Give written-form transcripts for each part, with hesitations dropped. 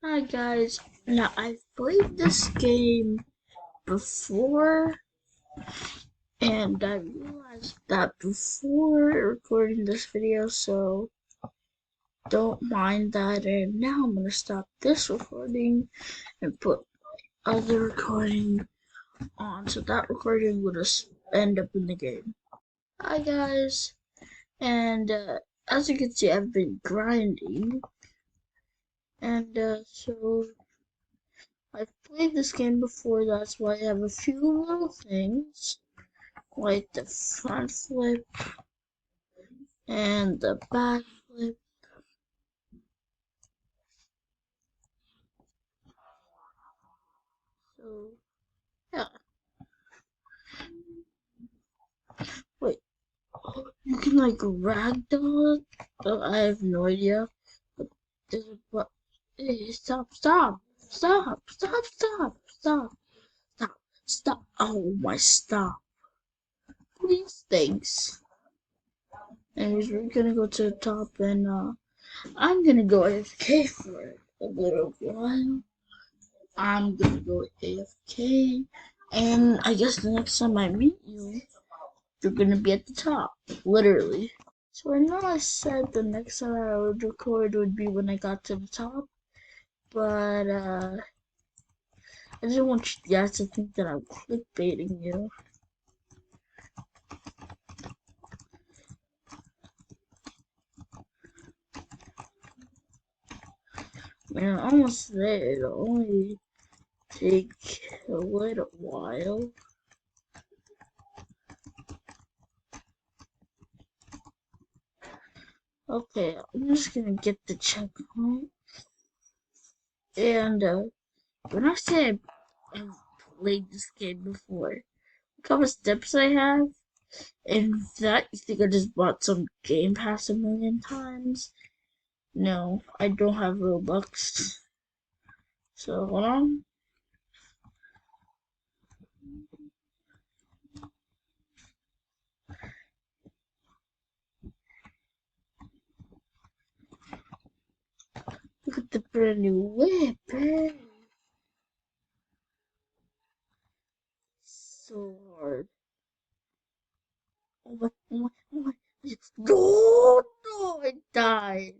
Hi guys, now I've played this game before and I realized that before recording this video, so don't mind that. And now I'm gonna stop this recording and put my other recording on, so that recording will just end up in the game. Hi guys, and as you can see I've been grinding and so I've played this game before, that's why I have a few little things, like the front flip and the back flip. So, yeah. Wait, you can like ragdoll it? I have no idea. But there's a but. Hey, stop, stop, stop, stop, stop, stop, stop, stop. Oh my, stop. Please, thanks. Anyways, we're gonna go to the top and I'm gonna go AFK for a little while. I'm gonna go AFK, and I guess the next time I meet you, you're gonna be at the top, literally. So I know I said the next time I would record would be when I got to the top, but I didn't want you guys to think that I'm clickbaiting you. Man, I'm almost there. It'll only take a little while. Okay, I'm just gonna get the checkpoint. And when I say I've played this game before, look how many steps I have. And that, you think I just bought some Game Pass a million times? No, I don't have Robux. So hold on. Look at the brand new whip, man. So hard. Oh my, oh my, oh my. No, no, I died.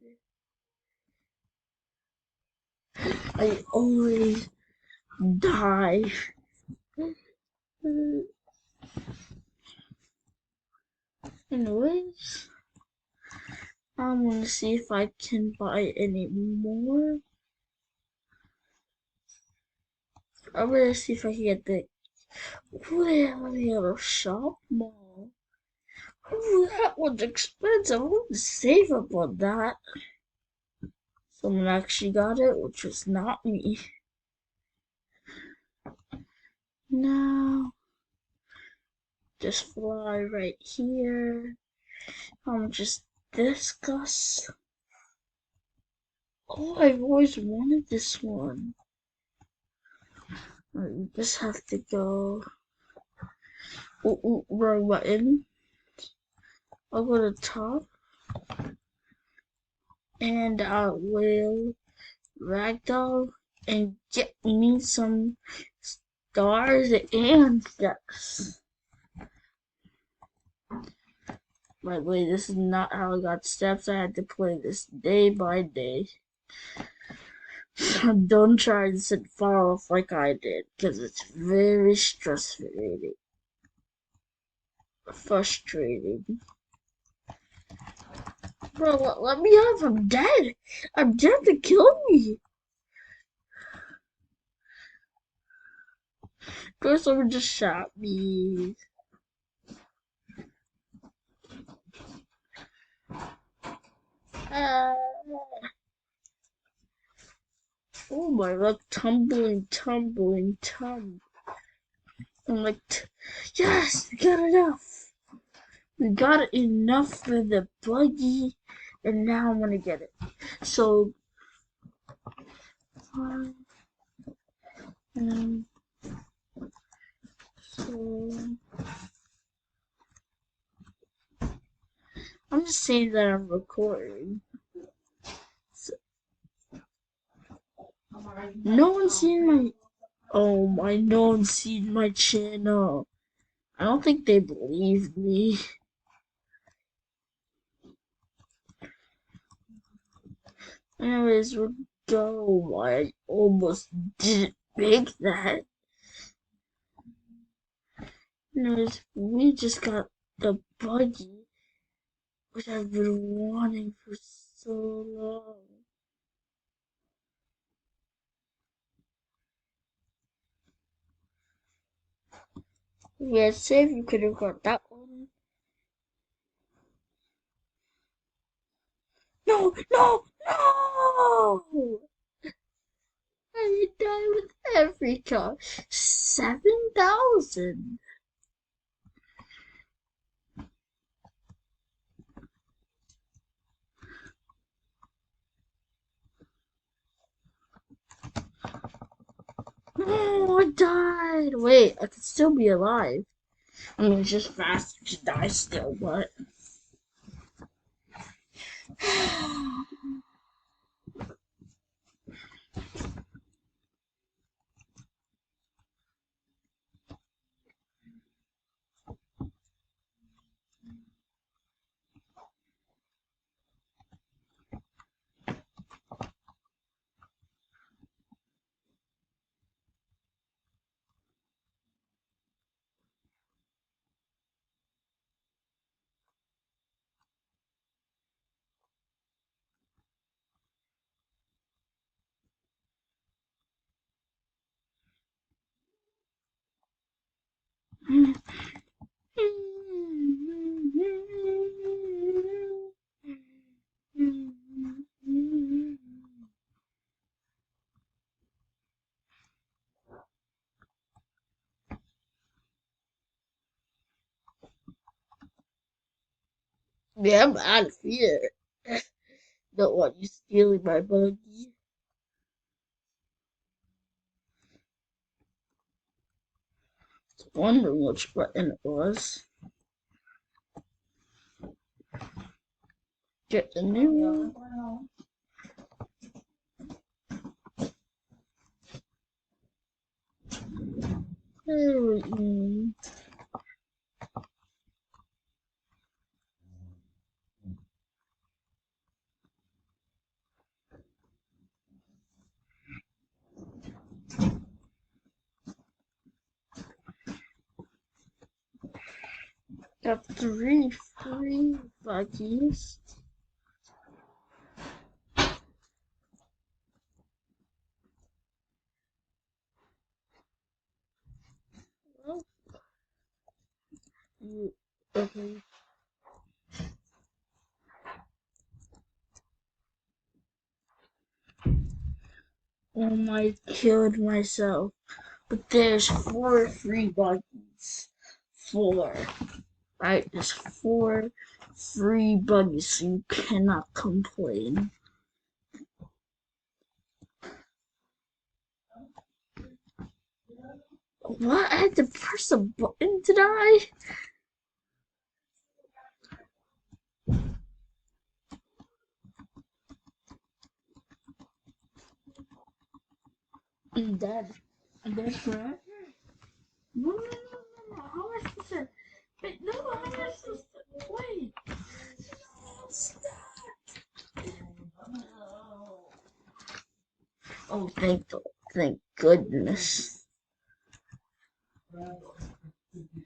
I always die. Anyways, I'm gonna see if I can buy any more. I'm gonna see if I can get the little shop mall. Ooh, that one's expensive. I want to save up on that. Someone actually got it, which was not me. Now, just fly right here. How much is this, Gus? Oh, I've always wanted this one. I just have to go. Wrong button. I'll go to top. And I will ragdoll and get me some stars and ducks. By the way, this is not how I got steps. I had to play this day by day. So don't try to fall off like I did, because it's very frustrating. Bro, let me off. I'm dead. I'm dead to kill me. Girl, someone just shot me. Ah. Oh my luck, tumbling. I'm like, yes, we got enough. We got enough for the buggy, and now I'm gonna get it. So, so I'm just saying that I'm recording. So, No one's seen my. Oh my! No one's seen my channel. I don't think they believe me. Anyways, we'll go. I almost didn't make that. Anyways, we just got the buggy, which I've been wanting for so long. Yeah, save you could have got that one. No, no, no! I die with every car. 7,000. Oh, I died. Wait, I could still be alive. I mean, it's just faster to die still, but. Yeah, I'm out of here. Don't want you stealing my buggy. I was wondering which button it was. Get the new one. There we go. Got 3 free buggies. Well, okay. I killed myself. But there's 4 free buggies. 4. Right? There's 4 free buggies, so you cannot complain. What? I had to press a button to die? I'm dead. I'm dead forever? No, no, no, no, no. How am I supposed to? Wait, no, how am I supposed to? Wait. No, stop. Oh, thank goodness.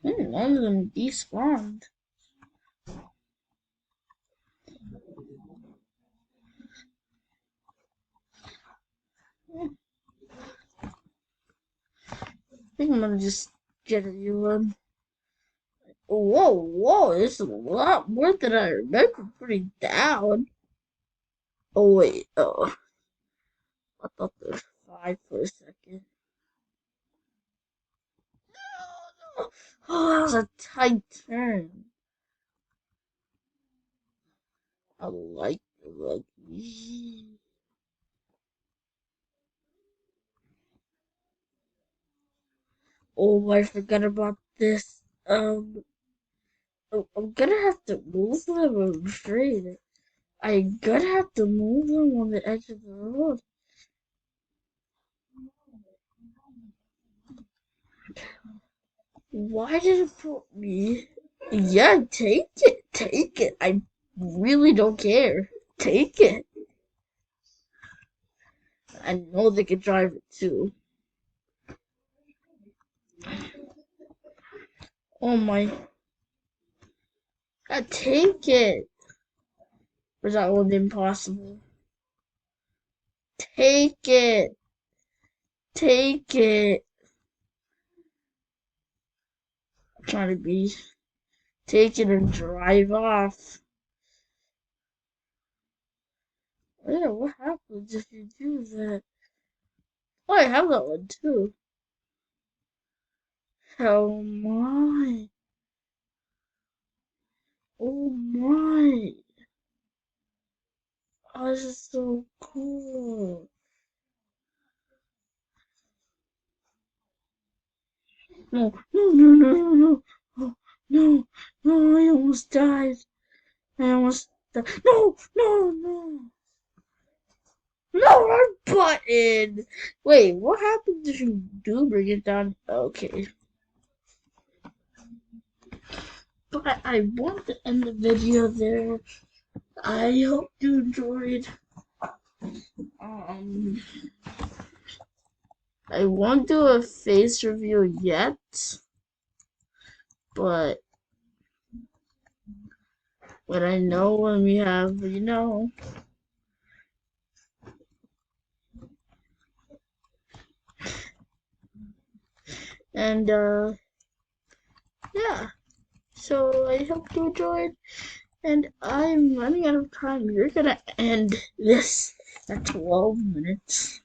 None of them despawned. I think I'm gonna just get a new one. Whoa, whoa, this is a lot more than I remember putting down. Oh, wait, oh. I thought there was 5 for a second. No, no. Oh, that was a tight turn. I like the rugby. Oh, I forgot about this. I'm gonna have to move them, I'm afraid. I'm gonna have to move them on the edge of the road. Why did it put me? Yeah, take it. Take it. I really don't care. Take it. I know they can drive it too. Oh my. Take it. Was that one impossible? Take it. Take it. I'm trying to be. Take it and drive off. Yeah, what happens if you do that? Oh, I have that one too. Oh my. Oh my. Oh, this is so cool. No, no, no, no, no, no. Oh, no, no, I almost died. I almost died. No, no, no. No, our button. Wait, what happens if you do bring it down? Okay. But I want to end the video there. I hope you enjoyed. I won't do a face review yet, but when I know when we have, and yeah. So I hope you enjoyed, and I'm running out of time. You're gonna end this at 12 minutes.